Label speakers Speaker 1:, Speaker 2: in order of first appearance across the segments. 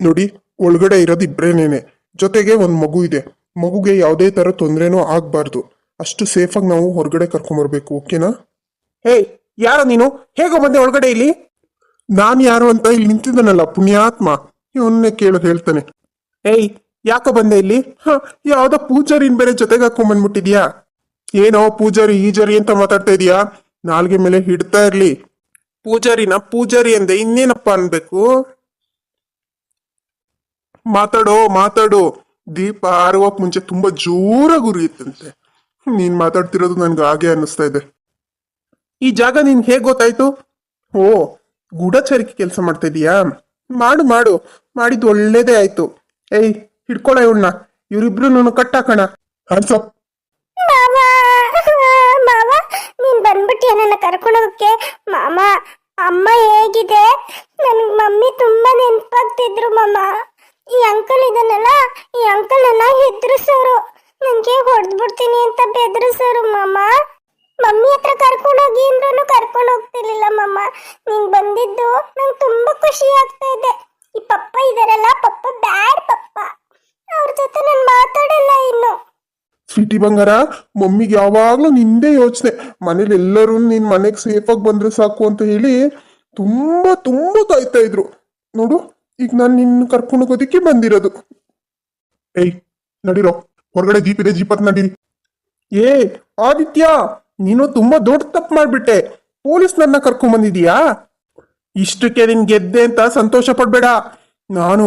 Speaker 1: ನೋಡಿ, ಒಳಗಡೆ ಇರೋದು ಇಬ್ರೇನೇನೆ, ಜೊತೆಗೆ ಒಂದು ಮಗು ಇದೆ. ಮಗುಗೆ ಯಾವುದೇ ತರ ತೊಂದರೆನೂ ಆಗ್ಬಾರ್ದು. ಅಷ್ಟು ಸೇಫಾಗಿ ನಾವು ಹೊರಗಡೆ ಕರ್ಕೊಂಬರ್ಬೇಕು. ಓಕೆನಾ?
Speaker 2: ಹೇಯ್, ಯಾರೋ ನೀನು? ಹೇಗೋ ಬಂದೆ ಒಳಗಡೆ ಇಲ್ಲಿ?
Speaker 1: ನಾನು ಯಾರು ಅಂತ ಇಲ್ಲಿ ನಿಂತಿದ್ದಾನಲ್ಲ ಪುಣ್ಯಾತ್ಮ, ಇವನ್ನೇ ಕೇಳು ಹೇಳ್ತಾನೆ.
Speaker 2: ಏಯ್, ಯಾಕೋ ಬಂದೆ ಇಲ್ಲಿ?
Speaker 1: ಯಾವ್ದೋ ಪೂಜಾರಿನ ಬೇರೆ ಜೊತೆಗೆ ಹಾಕೊಂಡ್ಬಂದ್ಬಿಟ್ಟಿದ್ಯಾ? ಏನೋ ಪೂಜಾರಿ ಈಜಾರಿ ಅಂತ ಮಾತಾಡ್ತಾ ಇದೀಯಾ? ನಾಲ್ಗೆ ಮೇಲೆ ಹಿಡ್ತಾ ಇರ್ಲಿ.
Speaker 2: ಪೂಜಾರಿನ ಪೂಜಾರಿ ಅಂದೆ, ಇನ್ನೇನಪ್ಪ ಅನ್ಬೇಕು?
Speaker 1: ಮಾತಾಡೋ ಮಾತಾಡು. ದೀಪ ಆರುವಕ್ ಮುಂಚೆ ತುಂಬಾ ಜೋರಾಗಿ ಉರಿಯುತ್ತಂತೆ. ನೀನ್ ಮಾತಾಡ್ತಿರೋದು ನನ್ಗೆ ಹಾಗೆ ಅನ್ನಿಸ್ತಾ ಇದೆ.
Speaker 2: ಈ ಜಾಗ ನಿನ್ ಹೇಗ್ ಗೊತ್ತಾಯ್ತು?
Speaker 1: ಓ, ಗೂಢಚಾರಿಕೆ ಕೆಲಸ ಮಾಡ್ತಾ ಇದೀಯಾ?
Speaker 2: ಮಾಡು ಮಾಡು, ಮಾಡಿದ್ದು ಒಳ್ಳೇದೇ ಆಯ್ತು. ಏಯ್, ಹಿಡ್ಕೊಳ ಇವಳನ್ನ, ಇವ್ರಿಬ್ರು ಕಟ್ಟಾಕಣ.
Speaker 1: ಹ್ಯಾಂಡ್ಸಪ್.
Speaker 3: ಮಾವ ಮಾವ, ನೀನ್ ಬಂದ್ಬಿಟ್ಟಿಯ ನನ್ನ ಕರ್ಕೊಂಡೋಗಕ್ಕೆ? ಮಾಮ, ಅಮ್ಮ ಹೇಗಿದೆ? ನನ್ಗೆ ಮಮ್ಮಿ ತುಂಬಾ ನೆನ್ಪಾಗ್ತಿದ್ರು ಮಾಮ. ಈ ಅಂಕಲ್ ಇದನ್ನಲ್ಲ, ಈ ಅಂಕಲ್ ನನ್ನ ಹೆದರ್ಸೋರು, ನನ್ಗೆ ಹೊಡೆದ್ಬಿಡ್ತೀನಿ ಅಂತ ಬೆದರ್ಸೋರು ಮಾಮ. ಮಮ್ಮಿ ಹತ್ರ ಕರ್ಕೊಂಡೋಗಿ ಅಂದ್ರೂ ಕರ್ಕೊಂಡು ಹೋಗ್ತಿರ್ಲಿಲ್ಲ ಮಾಮ. ನೀನ್ ಬಂದಿದ್ದು ನಂಗೆ ತುಂಬಾ ಖುಷಿ ಆಗ್ತಾ ಇದೆ. ಈ ಪಪ್ಪ ಇದಾರಲ್ಲ, ಪಪ್ಪ ಬ್ಯಾಡ್ ಪಪ್ಪ, ಅವ್ರ ಜೊತೆ ನಾನು ಮಾತಾಡಲ್ಲ ಇನ್ನು.
Speaker 1: ಸ್ವೀಟಿ ಬಂಗಾರ, ಮಮ್ಮಿಗೆ ಯಾವಾಗ್ಲೂ ನಿಂದೇ ಯೋಚನೆ. ಮನೇಲಿ ಎಲ್ಲರೂ ನಿನ್ ಮನೆಗೆ ಸೇಫಾಗಿ ಬಂದ್ರೆ ಸಾಕು ಅಂತ ಹೇಳಿ ತುಂಬಾ ತುಂಬಾ ಕಾಯ್ತಾ ಇದ್ರು. ನೋಡು, ಈಗ ನಾನು ನಿನ್ನ ಕರ್ಕೊಂಡು ಹೋಗೋದಿಕ್ಕೆ ಬಂದಿರೋದು. ಏಯ್, ನಡೀರೋ, ಹೊರಗಡೆ ಜೀಪ್ ಇದೆ, ಜೀಪ್ ಹತ್ ನಡೀರಿ.
Speaker 2: ಏ ಆದಿತ್ಯ, ನೀನು ತುಂಬಾ ದೊಡ್ಡ ತಪ್ಪು ಮಾಡ್ಬಿಟ್ಟೆ. ಪೊಲೀಸ್ ನನ್ನ ಕರ್ಕೊಂಡ್ ಬಂದಿದೀಯಾ? ಇಷ್ಟಕ್ಕೆ ನಿನ್ ಗೆದ್ದೆ ಅಂತ ಸಂತೋಷ ಪಡ್ಬೇಡ. ನಾನು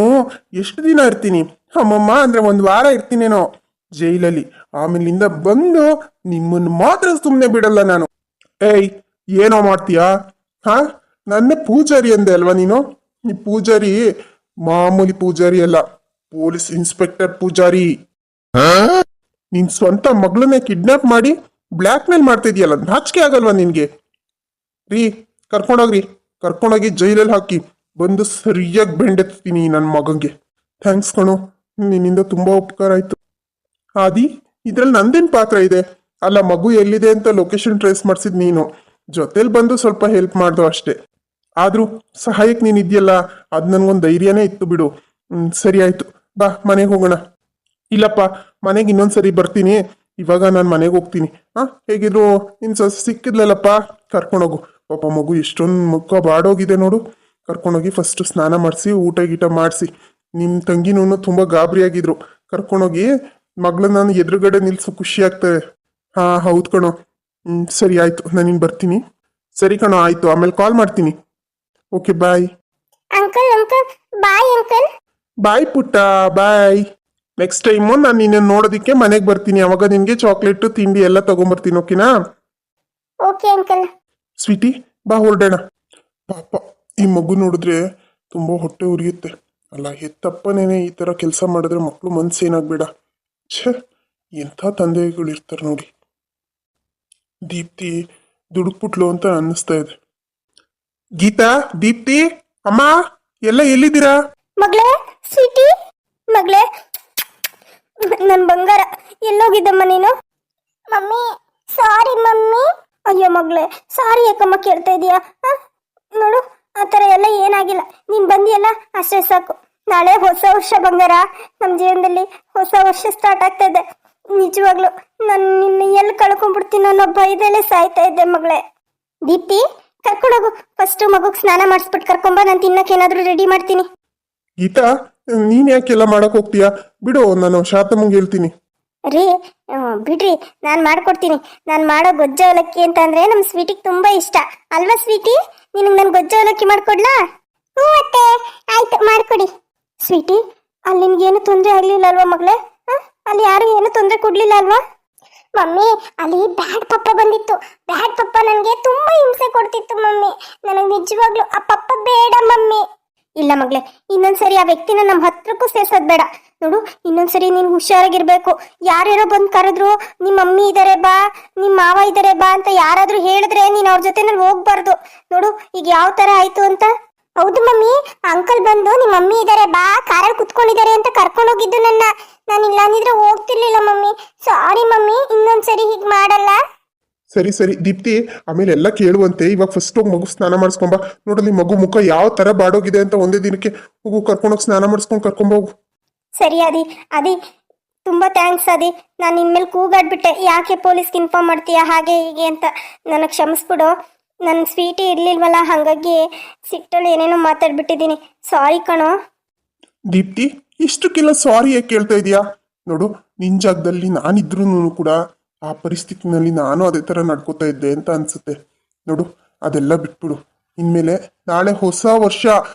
Speaker 2: ಎಷ್ಟು ದಿನ ಇರ್ತೀನಿ? ಅಮ್ಮಮ್ಮ ಅಂದ್ರೆ 1 ವಾರ ಇರ್ತೀನೇನೋ ಜೈಲಲ್ಲಿ. ಆಮೇಲಿಂದ ಬಂದು ನಿಮ್ಮನ್ನು ಮಾತ್ರ ಸುಮ್ಮನೆ ಬಿಡಲ್ಲ ನಾನು.
Speaker 1: ಏಯ್, ಏನೋ ಮಾಡ್ತೀಯಾ? ಹಾ, ನನ್ನೇ ಪೂಜಾರಿ ಅಂದೆ ಅಲ್ವಾ ನೀನು? ಈ ಪೂಜಾರಿ ಮಾಮೂಲಿ ಪೂಜಾರಿ ಅಲ್ಲ, ಪೊಲೀಸ್ ಇನ್ಸ್ಪೆಕ್ಟರ್ ಪೂಜಾರಿ. ನಿನ್ ಸ್ವಂತ ಮಗಳನ್ನೇ ಕಿಡ್ನಾಪ್ ಮಾಡಿ ಬ್ಲ್ಯಾಕ್ ಮೇಲ್ ಮಾಡ್ತಾ ಇದೀಯಲ್ಲ, ನಾಚಿಕೆ ಆಗಲ್ವಾ ನಿನ್ಗೆ? ರೀ, ಕರ್ಕೊಂಡೋಗ್ರಿ, ಕರ್ಕೊಂಡೋಗಿ ಜೈಲಲ್ಲಿ ಹಾಕಿ ಬಂದು ಸರಿಯಾಗಿ ಬೆಂಡೆತ್ತೀನಿ ನನ್ನ ಮಗಂಗೆ. ಥ್ಯಾಂಕ್ಸ್ ಕಣೋ, ನಿನ್ನಿಂದ ತುಂಬಾ ಉಪಕಾರ ಆಯ್ತು. ಆದಿ, ಇದ್ರಲ್ಲಿ ನಂದೇನ್ ಪಾತ್ರ ಇದೆ? ಅಲ್ಲ, ಮಗು ಎಲ್ಲಿದೆ ಅಂತ ಲೊಕೇಶನ್ ಟ್ರೇಸ್ ಮಾಡಿಸಿದ್ ನೀನು, ಜೊತೆಲಿ ಬಂದು ಸ್ವಲ್ಪ ಹೆಲ್ಪ್ ಮಾಡ್ದು ಅಷ್ಟೇ. ಆದ್ರೂ ಸಹಾಯಕ್ಕೆ ನೀನ್ ಇದೆಯಲ್ಲ, ಅದ್ ನನ್ಗೊಂದು ಧೈರ್ಯನೇ ಇತ್ತು ಬಿಡು. ಸರಿ ಆಯ್ತು, ಬಾ ಮನೆಗೆ ಹೋಗೋಣ. ಇಲ್ಲಪ್ಪ, ಮನೆಗೆ ಇನ್ನೊಂದ್ಸರಿ ಬರ್ತೀನಿ. ಇವಾಗ ನಾನು ಮನೆಗೆ ಹೋಗ್ತೀನಿ. ಹೇಗಿದ್ರು ನಿನ್ ಸಿಕ್ಕಿದ್ಲಲ್ಲಪ್ಪ, ಕರ್ಕೊಂಡೋಗು. ಪಾಪ ಮಗು ಎಷ್ಟೊಂದು ಮುಖ ಬಾಡೋಗಿದೆ ನೋಡು. ಕರ್ಕೊಂಡೋಗಿ ಫಸ್ಟ್ ಸ್ನಾನ ಮಾಡಿಸಿ ಊಟ ಗೀಟ ಮಾಡಿಸಿ. ನಿಮ್ಮ ತಂಗಿನೂ ತುಂಬಾ ಗಾಬರಿಯಾಗಿದ್ರು. ಕರ್ಕೊಂಡೋಗಿ ಮಗಳನ್ನ ನಾನು ಎದುರುಗಡೆ ನಿಲ್ಸು, ಖುಷಿ ಆಗ್ತದೆ. ಹೌದು ಕಣೋ. ಸರಿ ಆಯ್ತು, ನಾನಿನ್ ಬರ್ತೀನಿ. ಸರಿ ಕಣೋ, ಆಯ್ತು, ಆಮೇಲೆ ಕಾಲ್ ಮಾಡ್ತೀನಿ. Okay, bye.
Speaker 3: Uncle uncle, bye uncle.
Speaker 1: Bye ಪುಟ್ಟ, ಬಾಯ್. ನೆಕ್ಸ್ಟ್ ಟೈಮು ನಾನು ನಿನ್ನ ನೋಡೋದಿಕ್ಕೆ ಮನೆಗೆ ಬರ್ತೀನಿ. ಅವಾಗ ನಿನ್ಗೆ ಚಾಕ್ಲೇಟ್ ತಿಂಡಿ ಎಲ್ಲ ತಗೊಂಬರ್ತೀನಿ. ಓಕೆನಾ?
Speaker 3: Okay uncle.
Speaker 1: ಸ್ವೀಟಿ, ಬಾ ಹೊರಡೋಣ. ಪಾಪ ಈ ಮಗು ನೋಡಿದ್ರೆ ತುಂಬಾ ಹೊಟ್ಟೆ ಉರಿಯುತ್ತೆ ಅಲ್ಲ. ಹೆತ್ತಪ್ಪನೇನೆ ಈ ತರ ಕೆಲಸ ಮಾಡಿದ್ರೆ ಮಕ್ಕಳು ಮನ್ಸೇನಾಗ್ಬೇಡ. ಛೇ, ಎಂಥ ತಂದೆಗಳು ಇರ್ತಾರೆ ನೋಡಿ. ದೀಪ್ತಿ ದುಡುಕ್ಬಿಟ್ಲು ಅಂತ ಅನ್ನಿಸ್ತಾ ಇದೆ. ಗೀತಾ, ದೀಪ್ತಿ, ಅಮ್ಮ ಎಲ್ಲ ಎಲ್ಲಿದ್ದೀರಾ?
Speaker 3: ಮಗಳೇ, ಸ್ವೀಟಿ, ಮಗಳೇ, ನನ್ ಬಂಗಾರ, ಎಲ್ಲೋಗಿದ್ದಮ್ಮ ನೀನು? ಮಮ್ಮಿ, ಸಾರಿ ಮಮ್ಮಿ. ಅಯ್ಯೋ ಮಗಳೇ, ಸಾರಿ ಯಾಕಮ್ಮ ಕೇಳ್ತಾ ಇದೀಯಾ? ನೋಡು, ಆ ಥರ ಎಲ್ಲ ಏನಾಗಿಲ್ಲ. ನೀನ್ ಬಂದಿಯಲ್ಲ ಅಷ್ಟೇ ಸಾಕು. ನಾಳೆ ಹೊಸ ವರ್ಷ ಬಂಗಾರ, ನಮ್ಮ ಜೀವನದಲ್ಲಿ ಹೊಸ ವರ್ಷ ಸ್ಟಾರ್ಟ್ ಆಗ್ತಾ ಇದೆ. ನಿಜವಾಗ್ಲು ನಾನು ನಿನ್ನ ಎಲ್ಲಿ ಕಳ್ಕೊಂಡ್ಬಿಡ್ತೀನೋ ಅನ್ನೋ ಭಯದಲ್ಲೇ ಸಾಯ್ತಾ ಇದ್ದೆ ಮಗಳೇ. ದೀಪ್ತಿ, ಕರ್ಕೊಂಡೋಗು. ಫಸ್ಟ್ ಮಗುಗೆ ಸ್ನಾನ ಮಾಡಿಸ್ಬಿಟ್ಟು ಕರ್ಕೊಂಬ, ನಾನು ತಿನ್ನಕ್ಕೆ ಏನಾದರೂ ರೆಡಿ ಮಾಡ್ತೀನಿ.
Speaker 1: ಗೀತಾ, ನೀನ್ ಯಾಕೆಲ್ಲ ಮಾಡಕ್ ಹೋಗ್ತೀಯಾ? ಬಿಡು, ನಾನು ಶಾತಮ್ಮಂಗೆ ಹೇಳ್ತೀನಿ.
Speaker 3: ರೀ, ಬಿಡ್ರಿ, ನಾನು ಮಾಡ್ಕೊಡ್ತೀನಿ. ನಾನು ಮಾಡೋ ಗೊಜ್ಜ ಅವಲಕ್ಕಿ ಅಂತ ಅಂದ್ರೆ ನಮ್ಮ ಸ್ವೀಟಿಗೆ ತುಂಬಾ ಇಷ್ಟ ಅಲ್ವಾ ಸ್ವೀಟಿ? ನಿನಗೆ ನಾನು ಗೊಜ್ಜ ಅವಲಕ್ಕಿ ಮಾಡ್ಕೊಡ್ಲಾ? ಹ್ಞೂ ಅತ್ತೆ, ಆಯ್ತು, ಮಾಡ್ಕೊಡಿ. ಸ್ವೀಟಿ, ಅಲ್ಲಿ ನಿನ್ಗೇನು ತೊಂದರೆ ಆಗ್ಲಿಲ್ಲ ಅಲ್ವಾ ಮಗಳೇ? ಅಲ್ಲಿ ಯಾರು ಏನು ತೊಂದರೆ ಕೊಡ್ಲಿಲ್ಲ ಅಲ್ವಾ? ಮಮ್ಮಿ, ಅಲ್ಲಿ ಬ್ಯಾಡ್ ಪಪ್ಪ ಬಂದಿತ್ತು. ಬ್ಯಾಡ್ ಪಪ್ಪ ನನಗೆ ತುಂಬಾ ಹಿಂಸೆ ಕೊಡ್ತಿತ್ತು ಮಮ್ಮಿ. ನನಗೆ ನಿಜವಾಗ್ಲು ಆ ಪಪ್ಪ ಬೇಡ ಮಮ್ಮಿ. ಇಲ್ಲ ಮಗಳೇ, ಇನ್ನೊಂದ್ಸರಿ ಆ ವ್ಯಕ್ತಿನ ನಮ್ಮ ಹತ್ರಕ್ಕೂ ಸೇರ್ಸೋದ್ ಬೇಡ. ನೋಡು, ಇನ್ನೊಂದ್ಸರಿ ನೀನು ಹುಷಾರಾಗಿರ್ಬೇಕು. ಯಾರ್ಯಾರೋ ಬಂದು ಕರೆದ್ರು, ನಿಮ್ಮ ಮಮ್ಮಿ ಇದಾರೆ ಬಾ, ನಿಮ್ಮ ಮಾವ ಇದಾರೆ ಬಾ ಅಂತ ಯಾರಾದ್ರೂ ಹೇಳಿದ್ರೆ ನೀನು ಅವ್ರ ಜೊತೆನಲ್ಲಿ ಹೋಗ್ಬಾರ್ದು. ನೋಡು, ಈಗ ಯಾವ ತರ ಆಯ್ತು ಅಂತ. ಹೌದು ಮಮ್ಮಿ, ಅಂಕಲ್ ಬಂದು ನಿಮ್ಮ ಮಮ್ಮಿ ಇದಾರೆ ಬಾ, ಕಾರಲ್ಲಿ ಕುತ್ಕೊಂಡಿದ್ದಾರೆ ಅಂತ ಕರ್ಕೊಂಡು ಹೋಗಿದ್ದು ನನ್ನ. ನಾನು ಇಲ್ಲ ಅಂದಿದ್ರೆ ಹೋಗ್ತಿರ್ಲಿಲ್ಲ ಮಮ್ಮಿ. ಸಾರಿ ಮಮ್ಮಿ, ಇನ್ನೊಂದ್ಸರಿ ಹೀಗೆ ಮಾಡಲ್ಲ.
Speaker 1: ಸರಿ ಸರಿ ದೀಪ್ತಿ, ಆಮೇಲೆ ಎಲ್ಲ ಕೇಳುವಂತೆ. ಇವಾಗ ಫಸ್ಟ್ ಹೋಗಿ ಮಗು ಸ್ನಾನ ಮಾಡಿಸ್ಕೊಂಬ. ನೋಡಲಿ ಮಗು ಮುಖ ಯಾವ ತರ ಬಾಡೋಗಿದೆ ಅಂತ ಒಂದೇ ದಿನಕ್ಕೆ ಹೋಗು ಕರ್ಕೊಂಡೋಗಿ ಸ್ನಾನ ಮಾಡಿಸ್ಕೊಂಡು ಕರ್ಕೊಂಬೋಗು.
Speaker 3: ಸರಿ ಅದಿ ತುಂಬಾ ಥ್ಯಾಂಕ್ಸ್ ಅದಿ. ನಾನು ಇನ್ಮೇಲೆ ಕೂಗಾಡ್ಬಿಟ್ಟೆ, ಯಾಕೆ ಪೊಲೀಸ್ಗೆ ಇನ್ಫಾರ್ಮ್ ಮಾಡ್ತೀಯಾ ಹಾಗೆ ಹೀಗೆ ಅಂತ. ನನಗೆ ಕ್ಷಮಿಸ್ಬಿಡು. ನನ್ನ ಸ್ವೀಟಿ ಇರ್ಲಿಲ್ವಲ್ಲ, ಹಾಗಾಗಿ ಸಿಟ್ಟಲ್ಲಿ ಏನೇನೋ ಮಾತಾಡ್ಬಿಟ್ಟಿದ್ದೀನಿ. ಸಾರಿ ಕಣೋ.
Speaker 1: ದೀಪ್ತಿ, ಇಷ್ಟಕ್ಕೆಲ್ಲ ಸಾರಿ ಯಾಕೆ ಕೇಳ್ತಾ ಇದೀಯಾ? ನೋಡು, ನಿನ್ ಜಾಗದಲ್ಲಿ ನಾನಿದ್ರೂ ಕೂಡ ಆ ಪರಿಸ್ಥಿತಿನಲ್ಲಿ ನಾನು ಅದೇ ಥರ ನಡ್ಕೋತಾ ಇದ್ದೆ ಅಂತ ಅನ್ಸುತ್ತೆ. ನೋಡು, ಅದೆಲ್ಲ ಬಿಟ್ಬಿಡು. ಇನ್ಮೇಲೆ ನಾಳೆ ಹೊಸ ವರ್ಷ,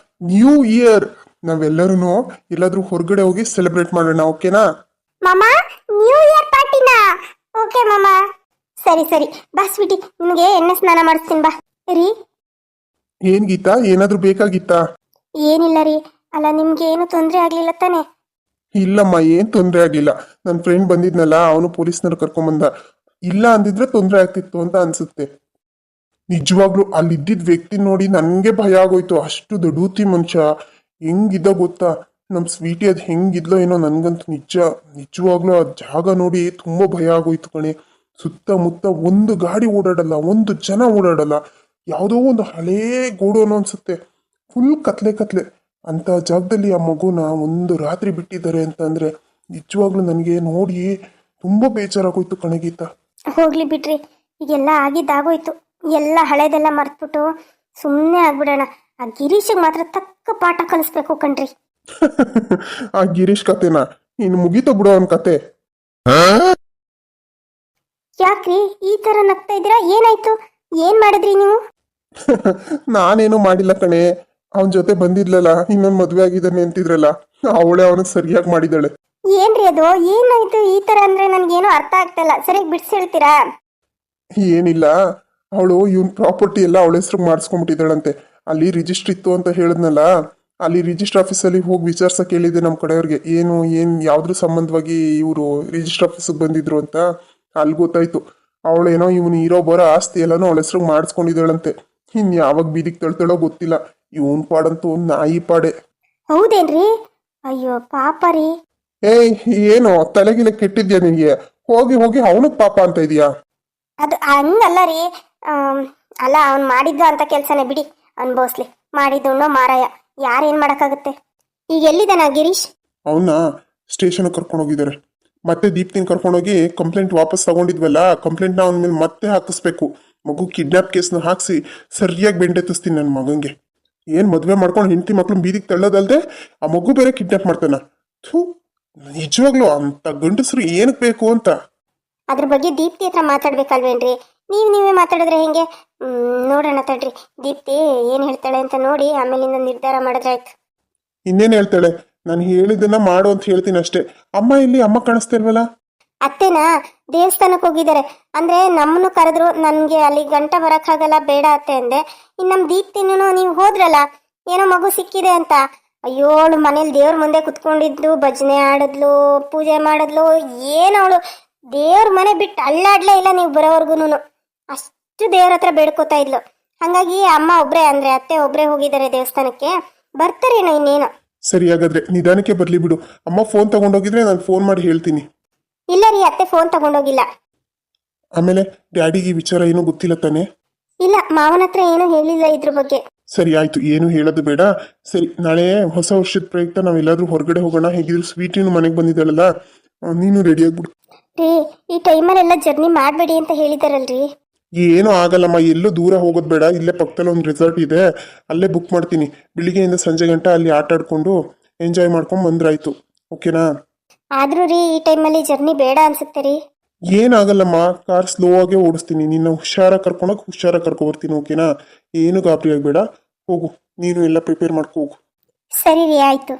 Speaker 1: ನ್ಯೂ ಇಯರ್, ನಾವೆಲ್ಲರೂ ಎಲ್ಲಾದ್ರೂ ಹೊರಗಡೆ ಹೋಗಿ ಸೆಲೆಬ್ರೇಟ್ ಮಾಡೋಣ, ಓಕೆನಾ?
Speaker 3: ಮಾಮ, ನ್ಯೂ ಇಯರ್ ಪಾರ್ಟಿನಾ? ಓಕೆ ಮಾಮ. ಸರಿ ಬಾ ಸ್ವೀಟಿ, ನಿನಗೆ ಎಣ್ಣೆ ಸ್ನಾನ ಮಾಡಿಸ್ತೀನಿ ಬಾ. ರೀ,
Speaker 1: ಏನ್ ಗೀತಾ, ಏನಾದ್ರೂ ಬೇಕಾಗಿತ್ತಾ?
Speaker 3: ಏನಿಲ್ಲ ರೀ. ಅಲ್ಲ, ನಿಮ್ಗೆ ಏನು ತೊಂದರೆ ಆಗ್ಲಿಲ್ಲ ತಾನೆ?
Speaker 1: ಇಲ್ಲಮ್ಮ, ಏನ್ ತೊಂದರೆ ಆಗ್ಲಿಲ್ಲ. ನನ್ನ ಫ್ರೆಂಡ್ ಬಂದಿದ್ನಲ್ಲ, ಅವನು ಪೊಲೀಸ್ನವ್ರು ಕರ್ಕೊಂಬಂದ. ಇಲ್ಲ ಅಂದಿದ್ರೆ ತೊಂದರೆ ಆಗ್ತಿತ್ತು ಅಂತ ಅನ್ಸುತ್ತೆ. ನಿಜವಾಗ್ಲೂ ಅಲ್ಲಿದ್ದಿದ್ ವ್ಯಕ್ತಿ ನೋಡಿ ನನ್ಗೆ ಭಯ ಆಗೋಯ್ತು. ಅಷ್ಟು ದೊಡ್ಡೂತಿ ಮನುಷ್ಯ ಹೆಂಗಿದ್ದ ಗೊತ್ತಾ? ನಮ್ ಸ್ವೀಟಿ ಅದ್ ಹೆಂಗಿದ್ಲೋ ಏನೋ, ನನ್ಗಂತೂ ನಿಜವಾಗ್ಲೂ ಆ ಜಾಗ ನೋಡಿ ತುಂಬಾ ಭಯ ಆಗೋಯ್ತು ಕಣೆ. ಸುತ್ತಮುತ್ತ ಒಂದು ಗಾಡಿ ಓಡಾಡಲ್ಲ, ಒಂದು ಜನ ಓಡಾಡಲ್ಲ, ಯಾವುದೋ ಒಂದು ಹಳೇ ಗೋಡೋನು ಅನ್ಸುತ್ತೆ. ಫುಲ್ ಕತ್ಲೆ. ಅಂತ ಜಾಗದಲ್ಲಿ ಆ ಮಗುನ ಒಂದು ರಾತ್ರಿ ಬಿಟ್ಟಿದ್ದಾರೆ ಅಂತ ಅಂದ್ರೆ ನಿಜವಾಗ್ಲೂ ನನಗೆ ನೋಡಿ ತುಂಬಾ ಬೇಜಾರಾಗೋಯ್ತು ಕಣೆ ಗೀತಾ.
Speaker 3: ಹೋಗ್ಲಿ ಬಿಡ್ರಿ, ಈಗೆಲ್ಲ ಆಗಿದ್ದಾಗೋಯ್ತು. ಎಲ್ಲ ಹಳೇದೆಲ್ಲ ಮರ್ತ್ಬಿಟ್ಟು ಸುಮ್ಮನೆ ಆಗ್ಬಿಡೋಣ. ಆ ಗಿರೀಶಿಗೆ ಮಾತ್ರ ತಕ್ಕ ಪಾಠ ಕಲಿಸ್ಬೇಕು ಕಣ್ರಿ.
Speaker 1: ಆ ಗಿರೀಶ್ ಕತೆನಾ? ಇನ್ನು ಮುಗೀತ ಬಿಡೋ ಅವನ್ ಕತೆ.
Speaker 3: ಯಾಕ್ರಿ ಈ ತರ ನಗ್ತಾ ಇದ್ದೀರಾ? ಏನಾಯ್ತು? ಏನ್ ಮಾಡಿದ್ರಿ ನೀವು?
Speaker 1: ನಾನೇನು ಮಾಡಿಲ್ಲ ಕಣೆ. ಅವನ ಜೊತೆ ಬಂದಿದ್ಲಲ್ಲ, ಇನ್ನೊಂದು ಮದ್ವೆ ಆಗಿದ್ದಾನೆ ಅಂತಿದ್ರಲ್ಲ, ಅವಳೇ ಅವನಿಗೆ ಸರಿಯಾಗಿ ಮಾಡಿದಾಳೆ.
Speaker 3: ಏನ್ರಿ ಅದು? ಏನಾಯ್ತು ಈ ತರ ಅಂದ್ರೆ ನನ್ಗೇನು ಅರ್ಥ ಆಗ್ತಲ್ಲ. ಸರಿಯಾಗಿ ಬಿಡ್ಸಿ ಹೇಳ್ತೀರಾ?
Speaker 1: ಏನಿಲ್ಲ, ಅವಳು ಇವನ್ ಪ್ರಾಪರ್ಟಿ ಎಲ್ಲ ಅವಳ ಹೆಸ್ರು ಮಾಡಿಸ್ಕೊಂಡ್ಬಿಟ್ಟಿದ್ದಾಳಂತೆ. ಅಲ್ಲಿ ರಿಜಿಸ್ಟರ್ ಇತ್ತು ಅಂತ ಹೇಳಿದ್ನಲ್ಲ, ಅಲ್ಲಿ ರಿಜಿಸ್ಟರ್ ಆಫೀಸಲ್ಲಿ ಹೋಗಿ ವಿಚಾರ್ಸಕ್ ಹೇಳಿದೆ ನಮ್ಮ ಕಡೆಯವ್ರಿಗೆ. ಯಾವ್ದ್ರ ಸಂಬಂಧವಾಗಿ ಇವರು ರಿಜಿಸ್ಟರ್ ಆಫೀಸಿಗೆ ಬಂದಿದ್ರು ಅಂತ. ಅಲ್ಲಿ ಗೊತ್ತಾಯ್ತು, ಅವಳೇನೋ ಇವನು ಇರೋ ಬರೋ ಆಸ್ತಿ ಎಲ್ಲಾನು ಅವಳ ಹೆಸ್ರಿಗೆ ಮಾಡಿಸ್ಕೊಂಡಿದ್ದಾಳಂತೆ. ಇನ್ ಯಾವಾಗ ಬೀದಿಗೆ ತಳ್ತಾಳೋ ಗೊತ್ತಿಲ್ಲ. ಇವನ್ ಪಾಡಂತೂ ನಾಯಿ ಪಾಡೆ.
Speaker 3: ಹೌದೇನ್ರಿ? ಅಯ್ಯೋ ಪಾಪ ರೀ.
Speaker 1: ಏಯ್, ಏನು ತಲೆಗಿಲೆ ಕೆಟ್ಟಿದ್ಯಾ ನಿನ್ಗೆ? ಹೋಗಿ ಹೋಗಿ ಅವನಿಗೆ ಪಾಪ ಅಂತ ಇದೀಯಾ?
Speaker 3: ಅದು ಹಂಗಲ್ಲ ರೀ. ಅಲ್ಲ, ಅವ್ನು ಮಾಡಿದ್ದು ಅಂತ ಕೆಲ್ಸನೇ ಬಿಡಿ, ಅನ್ಭವಿಸ್ಲಿ. ಮಾಡಿದ್ದು ಮಾರಾಯ, ಯಾರೇನ್ ಮಾಡಕ್ಕಾಗುತ್ತೆ? ಈಗ ಎಲ್ಲಿದ್ದಾನ ಗಿರೀಶ್?
Speaker 1: ಅವನ್ನ ಸ್ಟೇಷನ್ ಕರ್ಕೊಂಡು ಹೋಗಿದ್ದಾರೆ. ಮತ್ತೆ ದೀಪ್ತಿನ ಕರ್ಕೊಂಡೋಗಿ ಕಂಪ್ಲೇಂಟ್ ವಾಪಸ್ ತಗೊಂಡಿದ್ವಲ್ಲ, ಕಂಪ್ಲೇಂಟ್ನ ಅವನ ಮೇಲೆ ಮತ್ತೆ ಹಾಕಿಸ್ಬೇಕು. ಮಗು ಕಿಡ್ನಾಪ್ ಕೇಸ್ನ ಹಾಕ್ಸಿ ಸರಿಯಾಗಿ ಬೆಂಡೆತ್ತಿಸ್ತೀನಿ ನನ್ನ ಮಗಂಗೆ. ಏನ್ ಮದ್ವೆ ಮಾಡ್ಕೊಂಡು ಹೆಂಡತಿ ಮಕ್ಳು ಬೀದಿಗೆ ತಳ್ಳೋದಲ್ದೆ ಆ ಮಗು ಬೇರೆ ಕಿಡ್ನಾಪ್ ಮಾಡ್ತಾನ. ಥೂ, ನಿಜವಾಗ್ಲು ಅಂತ ಗಂಡಸರು ಏನಕ್ಕೆ ಬೇಕು ಅಂತ.
Speaker 3: ಅದ್ರ ಬಗ್ಗೆ ದೀಪ್ತಿ ಹತ್ರ ಮಾತಾಡ್ಬೇಕಲ್ವೇನ್ರಿ? ನೀವೇ ಮಾತಾಡಿದ್ರೆ ಹೆಂಗೆ? ನೋಡೋಣ ತಡ್ರಿ, ದೀಪ್ತಿ ಏನ್ ಹೇಳ್ತಾಳೆ ಅಂತ ನೋಡಿ ಆಮೇಲಿಂದ ನಿರ್ಧಾರ ಮಾಡಿದ್ರಾಯ್ತು.
Speaker 1: ಇನ್ನೇನು ಹೇಳ್ತಾಳೆ? ನಾನು ಹೇಳಿದ್ದನ್ನ ಮಾಡು ಅಂತ ಹೇಳ್ತೀನಿ ಅಷ್ಟೇ. ಅಮ್ಮ ಇಲ್ಲಿ, ಅಮ್ಮ ಕಾಣಿಸ್ತಾ ಇಲ್ವಲ್ಲ?
Speaker 3: ಅತ್ತೆನಾ ದೇವಸ್ಥಾನಕ್ಕೆ ಹೋಗಿದ್ದಾರೆ. ಅಂದ್ರೆ ನಮ್ಮನ್ನು ಕರೆದ್ರು, ನನ್ಗೆ ಅಲ್ಲಿ ಗಂಟ ಬರಕ್ಕಾಗಲ್ಲ, ಬೇಡ ಅತ್ತೆ ಅಂದೆ. ಇನ್ ನಮ್ ದೀಪ್ತಿನೂ ನೀವು ಹೋದ್ರಲ್ಲ, ಏನೋ ಮಗು ಸಿಕ್ಕಿದೆ ಅಂತ. ಅಯ್ಯೋ, ಅವಳು ಮನೇಲಿ ದೇವ್ರ ಮುಂದೆ ಕುತ್ಕೊಂಡಿದ್ಲು, ಭಜನೆ ಆಡಿದ್ಲು, ಪೂಜೆ ಮಾಡಿದ್ಲು. ಏನವಳು ದೇವ್ರ ಮನೆ ಬಿಟ್ಟು ಅಳ್ಳಾಡ್ಲೇ ಇಲ್ಲ ನೀವು ಬರೋವರ್ಗುನು. ಅಷ್ಟು ದೇವ್ರ ಹತ್ರ ಬೇಡ್ಕೋತಾ ಇದ್ಲು. ಹಂಗಾಗಿ ಅಮ್ಮ ಒಬ್ರೇ, ಅಂದ್ರೆ ಅತ್ತೆ ಒಬ್ರೇ ಹೋಗಿದ್ದಾರೆ ದೇವಸ್ಥಾನಕ್ಕೆ. ಬರ್ತಾರೇನೋ ಇನ್ನೇನೋ.
Speaker 1: ಸರಿ, ಹಾಗಾದ್ರೆ ನಿಧಾನಕ್ಕೆ ಬರ್ಲಿ ಬಿಡು. ಅಮ್ಮ ಫೋನ್ ತಗೊಂಡೋಗಿದ್ರೆ ನಾನು ಫೋನ್ ಮಾಡಿ ಹೇಳ್ತೀನಿ.
Speaker 3: ಇಲ್ಲ ರೀ, ಅತ್ತೆ ಫೋನ್ ತಗೊಂಡೋಗಿಲ್ಲ.
Speaker 1: ಆಮೇಲೆ ಡ್ಯಾಡಿಗೆ ಈ ವಿಚಾರ ಏನೂ ಗೊತ್ತಿಲ್ಲ ತಾನೆ?
Speaker 3: ಇಲ್ಲ, ಮಾವನ ಹತ್ರ ಏನೂ ಹೇಳಿಲ್ಲ ಇದ್ರ ಬಗ್ಗೆ.
Speaker 1: ಸರಿ ಆಯ್ತು, ಏನು ಹೇಳೋದು ಬೇಡ. ಸರಿ, ನಾಳೆ ಹೊಸ ವರ್ಷದ ಪ್ರಯುಕ್ತ ನಾವೆಲ್ಲಾದ್ರೂ ಹೊರಗಡೆ ಹೋಗೋಣ. ಹೇಗಿದ್ರು ಸ್ವೀಟಿನೂ ಮನೆಗೆ ಬಂದಿದ್ದಾಳಲ್ಲ, ನೀನು ರೆಡಿ ಆಗ್ಬಿಡು.
Speaker 3: ರೀ, ಈ ಟೈಮಲ್ಲೆಲ್ಲ ಜರ್ನಿ ಮಾಡಬೇಡಿ ಅಂತ ಹೇಳಿದಾರಲ್ರಿ.
Speaker 1: ಏನೂ ಆಗಲ್ಲಮ್ಮ, ಎಲ್ಲೂ ದೂರ ಹೋಗೋದು ಬೇಡ. ಇಲ್ಲೇ ಪಕ್ಕದಲ್ಲಿ ಒಂದು ರೆಸಾರ್ಟ್ ಇದೆ, ಅಲ್ಲೇ ಬುಕ್ ಮಾಡ್ತೀನಿ. ಬೆಳಿಗ್ಗೆಯಿಂದ ಸಂಜೆ ಗಂಟ ಅಲ್ಲಿ ಆಟ ಆಡ್ಕೊಂಡು ಎಂಜಾಯ್ ಮಾಡ್ಕೊಂಡು ಬಂದ್ರಾಯ್ತು, ಓಕೆನಾ?
Speaker 3: ಆದ್ರೂ ರೀ, ಈ ಟೈಮಲ್ಲಿ ಜರ್ನಿ ಬೇಡ ಅನ್ಸುತ್ತೆ ರೀ.
Speaker 1: ಏನಾಗಲ್ಲಮ್ಮ, ಕಾರ್ ಸ್ಲೋ ಆಗೇ ಓಡಿಸ್ತೀನಿ. ನಿನ್ನ ಹುಷಾರಾಗಿ ಕರ್ಕೊಂಡೋಗಿ ಹುಷಾರಾಗಿ ಕರ್ಕೊಬರ್ತೀನಿ, ಓಕೆನಾ? ಏನು ಗಾಬರಿ ಆಗಬೇಡ. ಹೋಗು, ನೀನು ಎಲ್ಲ ಪ್ರಿಪೇರ್ ಮಾಡ್ಕೊ ಹೋಗು.
Speaker 3: ಸರಿ ರೀ, ಆಯ್ತು.